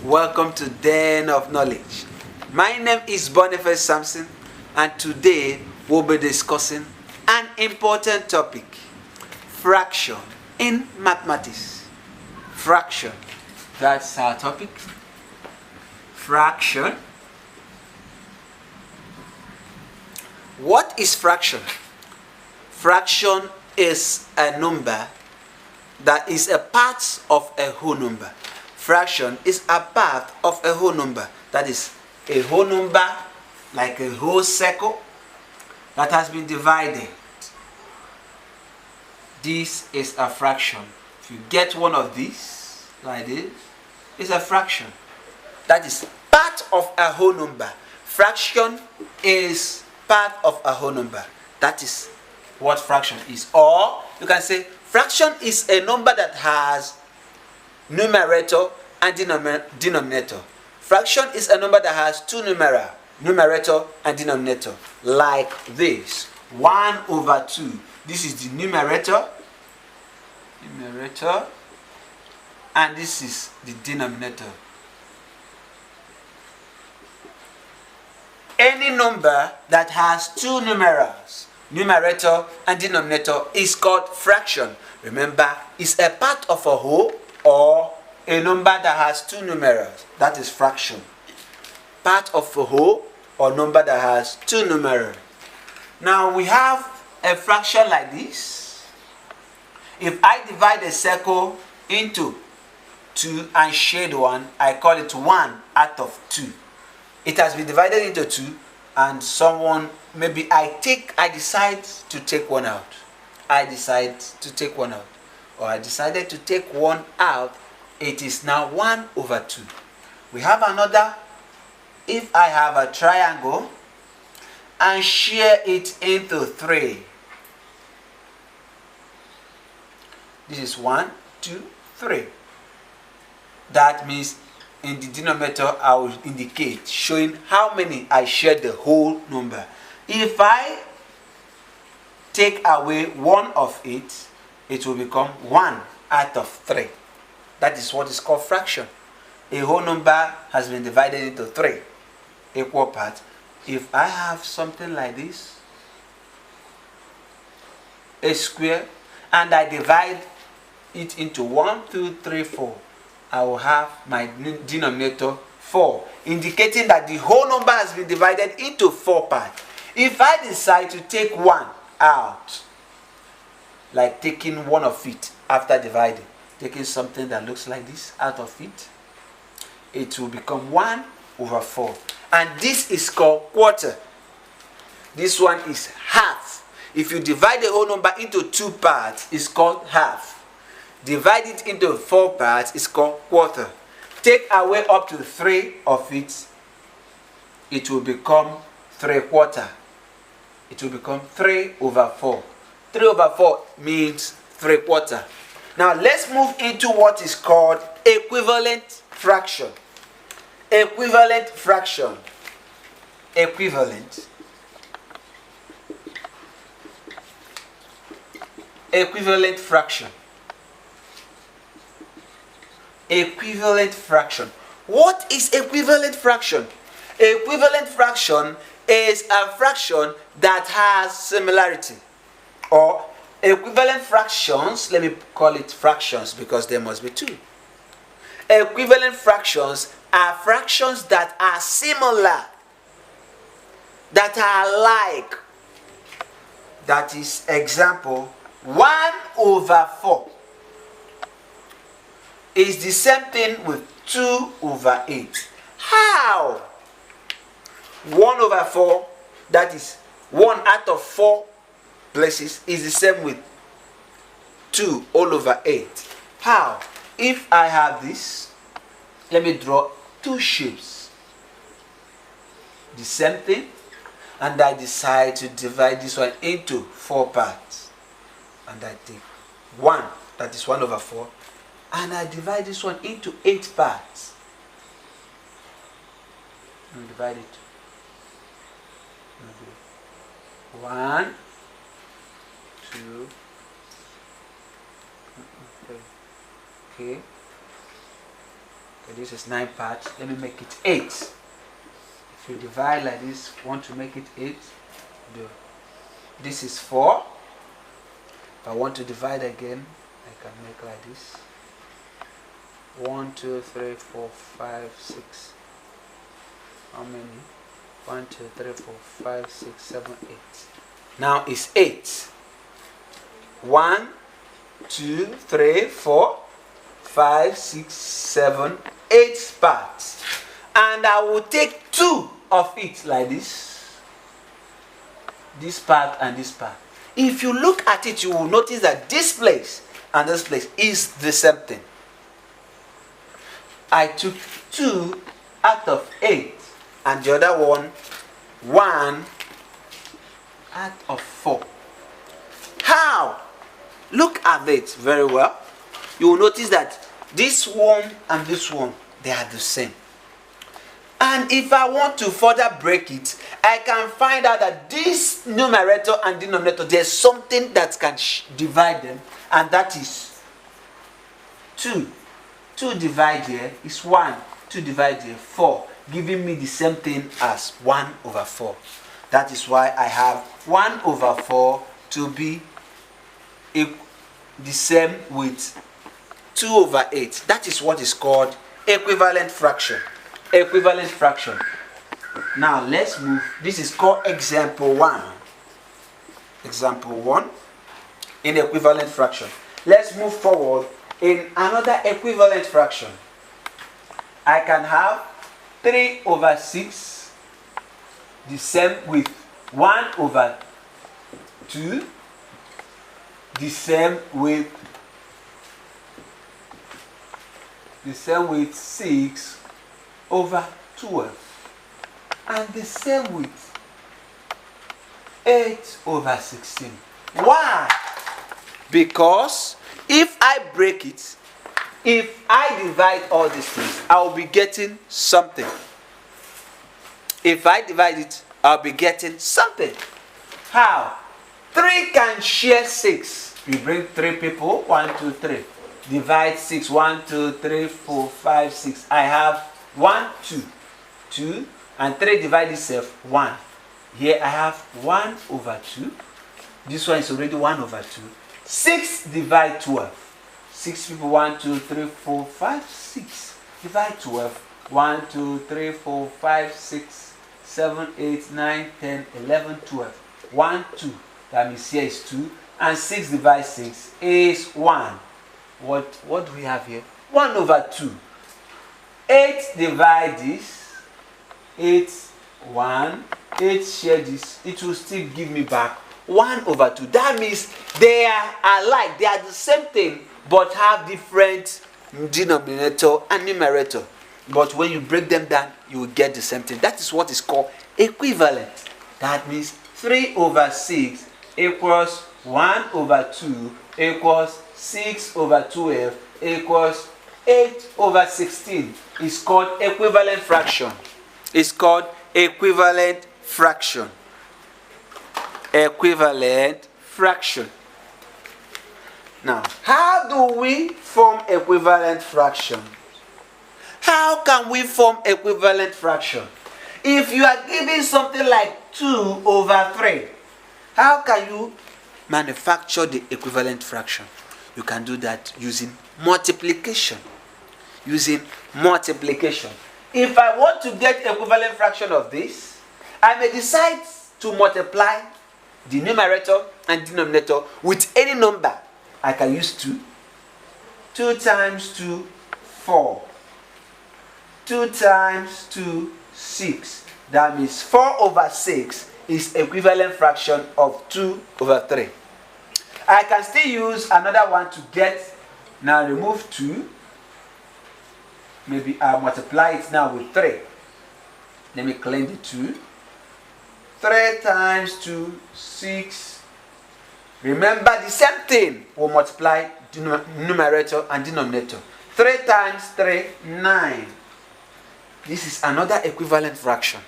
Welcome to Den of Knowledge. My name is Boniface Samson, and today we'll be discussing an important topic: fraction in mathematics. Fraction. That's our topic. Fraction. What is fraction? Fraction is a number that is a part of a whole number. Fraction is a part of a whole number. That is a whole number, like a whole circle that has been divided. This is a fraction. If you get one of these, like this, it's a fraction. That is part of a whole number. Fraction is part of a whole number. That is what fraction is. Or you can say fraction is a number that has numerator and denominator. Fraction is a number that has two numerator and denominator, like this: 1/2. This is the numerator, and this is the denominator. Any number that has two numerals, numerator and denominator, is called fraction. Remember, it's a part of a whole or a number that has two numerals. That is fraction. Part of a whole or number that has two numerals. Now we have a fraction like this. If I divide a circle into two and shade one, I call it 1/2. It has been divided into two, and I decide to take one out. I decided to take one out. It is now 1/2. We have another. If I have a triangle and share it into three, this is 1, 2, 3. That means in the denominator I will indicate, showing how many I shared the whole number. If I take away one of it, it will become 1/3. That is what is called fraction. A whole number has been divided into three equal parts. If I have something like this, a square, and I divide it into 1, 2, 3, 4, I will have my denominator 4, indicating that the whole number has been divided into 4 parts. If I decide to take one out, like taking one of it after dividing, taking something that looks like this out of it, it will become 1/4. And this is called quarter. This one is half. If you divide the whole number into 2 parts, it's called half. Divide it into 4 parts, it's called quarter. Take away up to 3 of it, it will become 3/4. It will become 3/4. 3/4 means 3/4. Now let's move into what is called equivalent fraction. Equivalent fraction. Equivalent fraction. Equivalent fraction. What is equivalent fraction? Equivalent fraction is a fraction that has similarity. Or equivalent fractions, let me call it fractions because there must be two. Equivalent fractions are fractions that are similar, that are alike. That is, example, 1/4 is the same thing with 2/8. How? 1/4, that is 1 out of 4 places, is the same with 2/8. How? If I have this, let me draw 2 shapes, the same thing, and I decide to divide this one into 4 parts, and I take 1, that is 1/4, and I divide this one into 8 parts, and divide it. 1, 2, 3. Okay. Okay, this is 9 parts. Let me make it 8. If you divide like this, want to make it 8, do. This is 4. If I want to divide again, I can make like this. 1, 2, 3, 4, 5, 6. How many? 1, 2, 3, 4, 5, 6, 7, 8. Now it's 8. 1, 2, 3, 4, 5, 6, 7, 8 parts. And I will take 2 of it like this. This part and this part. If you look at it, you will notice that this place and this place is the same thing. I took 2 out of 8 and the other one 1 out of 4. How? Look at it very well. You will notice that this one and this one, they are the same. And if I want to further break it, I can find out that this numerator and denominator, there's something that can divide them, and that is 2. 2 divide here is 1. 2 divide here 4, giving me the same thing as 1 over 4. That is why I have 1 over 4 to be the same with 2 over 8. That is what is called equivalent fraction. Equivalent fraction. Now let's move. This is called example 1. Example 1 in equivalent fraction. Let's move forward in another equivalent fraction. I can have 3 over 6, the same with 1 over 2, the same with 6 over 12, and the same with 8 over 16. Why? Because if I break it, if I divide all these things, I will be getting something. If I divide it, I'll be getting something. How? 3 can share 6. We bring 3 people, 1, 2, 3. Divide 6, 1, 2, 3, 4, 5, 6. I have 1, 2. 2 and 3 divide itself 1. Here I have 1 over 2. This one is already 1 over 2. 6 divide 12. 6 people, 1, 2, 3, 4, 5, 6. Divide 12. 1, 2, 3, 4, 5, 6, 7, 8, 9, 10, 11, 12. 1, 2. That means here is 2. And 6 divide 6 is 1. What do we have here? 1 over 2. 8 divide this. 8, 1. 8 share this. It will still give me back 1 over 2. That means they are alike. They are the same thing, but have different denominator and numerator. But when you break them down, you will get the same thing. That is what is called equivalent. That means 3 over 6 equals 1 over 2 equals 6 over 12 equals 8 over 16. It's called equivalent fraction. It's called equivalent fraction. Equivalent fraction. Now, how do we form equivalent fraction? How can we form equivalent fraction? If you are given something like 2 over 3, how can you manufacture the equivalent fraction? You can do that using multiplication. Using multiplication. If I want to get equivalent fraction of this, I may decide to multiply the numerator and denominator with any number. I can use 2. 2 times 2, 4. 2 times 2, 6. That means 4 over 6 is equivalent fraction of 2 over 3. I can still use another one to get, now remove 2. Maybe I'll multiply it now with 3. Let me clean the 2. 3 times 2, 6. Remember the same thing. We'll multiply numerator and denominator. 3 times 3, 9. This is another equivalent fraction.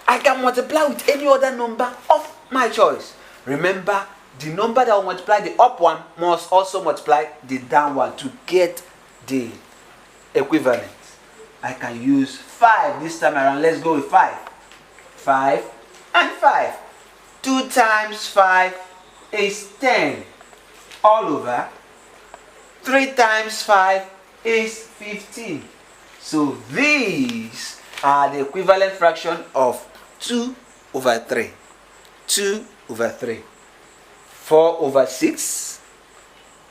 I can multiply with any other number of my choice. Remember, the number that will multiply the up one must also multiply the down one to get the equivalent. I can use 5 this time around. Let's go with 5. 5 and 5. 2 times 5 is 10 all over. 3 times 5 is 15. So these are the equivalent fraction of 2 over 3. 2 over 3. 4 over 6.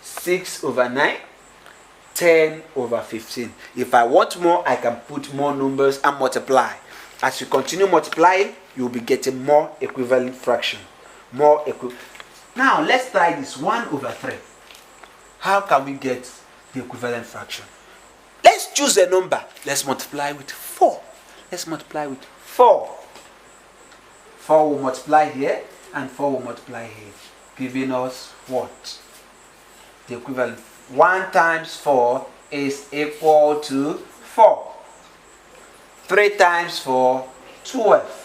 6 over 9. 10 over 15. If I want more, I can put more numbers and multiply. As you continue multiplying, you'll be getting more equivalent fraction. Now let's try this. 1 over 3. How can we get the equivalent fraction? Let's choose a number. Let's multiply with 4. Let's multiply with 4. 4 will multiply here and 4 will multiply here, giving us what? The equivalent. 1 times 4 is equal to 4. 3 times 4, 12.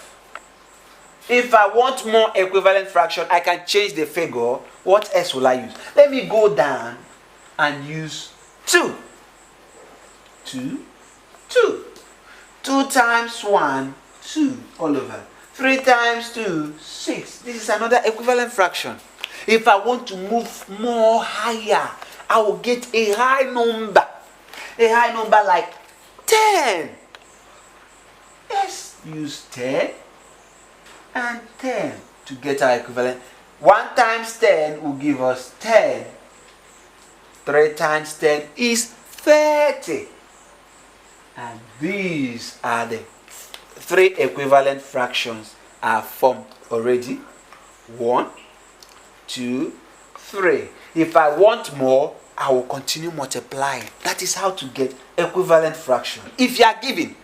If I want more equivalent fraction, I can change the figure. What else will I use? Let me go down and use 2. 2. 2 times 1, 2 all over. 3 times 2, 6. This is another equivalent fraction. If I want to move more higher, I will get a high number. A high number like 10. Let's use 10 and 10 to get our equivalent. 1 times 10 will give us 10. 3 times 10 is 30. And these are the 3 equivalent fractions are formed already. 1, 2, 3. If I want more, I will continue multiplying. That is how to get equivalent fraction. If you are given,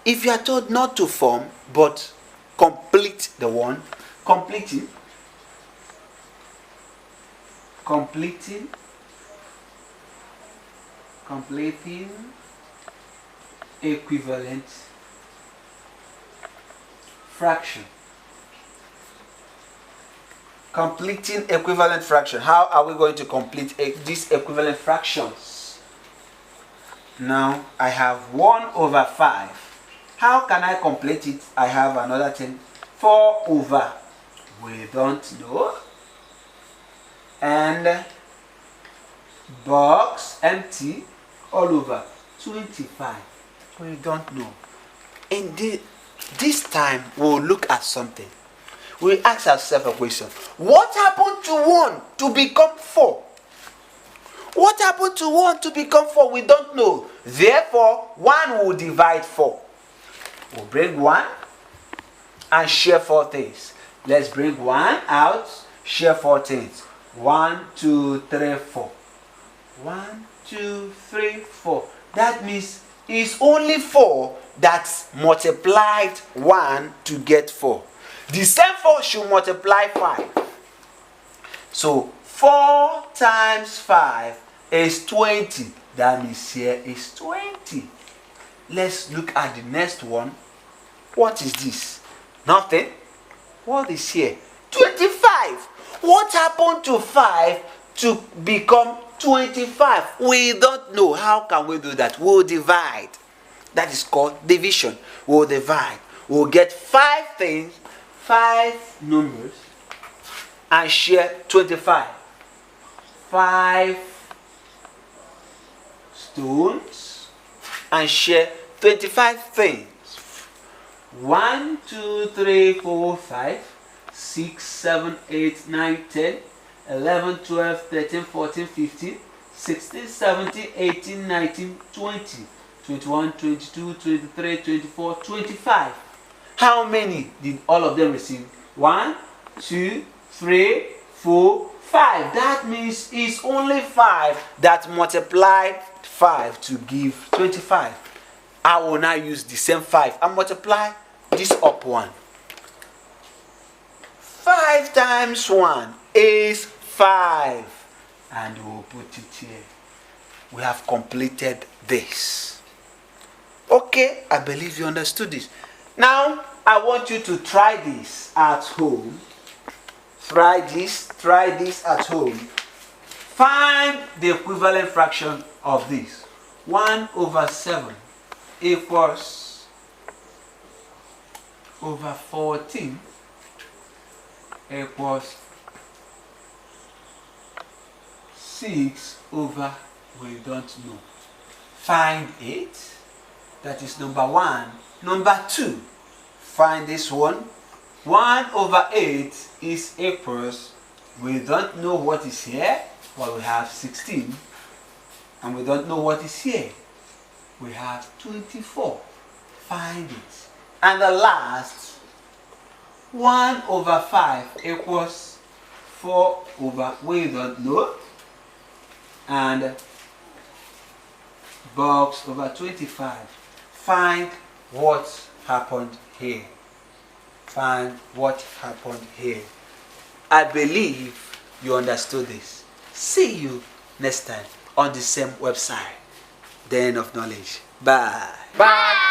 if you are told not to form, but complete the one, completing equivalent fraction. Completing equivalent fraction. How are we going to complete these equivalent fractions? Now I have 1 over 5. How can I complete it? I have another thing. 4 over, we don't know. And box empty all over 25. We don't know. In this time we'll look at something. We ask ourselves a question. What happened to 1 to become 4? What happened to 1 to become 4? We don't know. Therefore, 1 will divide 4. We'll bring 1 and share 4 things. Let's bring 1 out, share 4 things. 1, 2, 3, 4. 1, 2, 3, 4. That means it's only 4 that multiplied 1 to get 4. The same 4 should multiply 5. So 4 times 5 is 20. That means here is 20. Let's look at the next one. What is this? Nothing. What is here? 25. What happened to 5 to become 25? We don't know. How can we do that? We'll divide. That is called division. We'll divide. We'll get 5 things, 5 numbers, and share 25. 5 stones and share 25 things. 1, 2, 3, 4, 5, 6, 7, 8, 9, 10, 11, 12, 13, 14, 15, 16, 17, 18, 19, 20, 21, 22, 23, 24, 25. How many did all of them receive? 1, 2, 3, 4, 5. That means it's only 5 that multiplied 5 to give 25. I will now use the same 5 and multiply this up 1. 5 times 1 is 5. And we'll put it here. We have completed this. Okay, I believe you understood this. Now, I want you to try this at home. Try this at home. Find the equivalent fraction of this. 1 over 7 equals over 14 equals 6 over, we don't know. Find it. That is number 1. Number 2, find this one. 1 over 8 is equals, we don't know what is here, but we have 16. And we don't know what is here. We have 24. Find it. And the last, 1 over 5 equals 4 over, we don't know. And box over 25. Find what happened here. Find what happened here. I believe you understood this. See you next time on the same website, Den of Knowledge. Bye. Bye.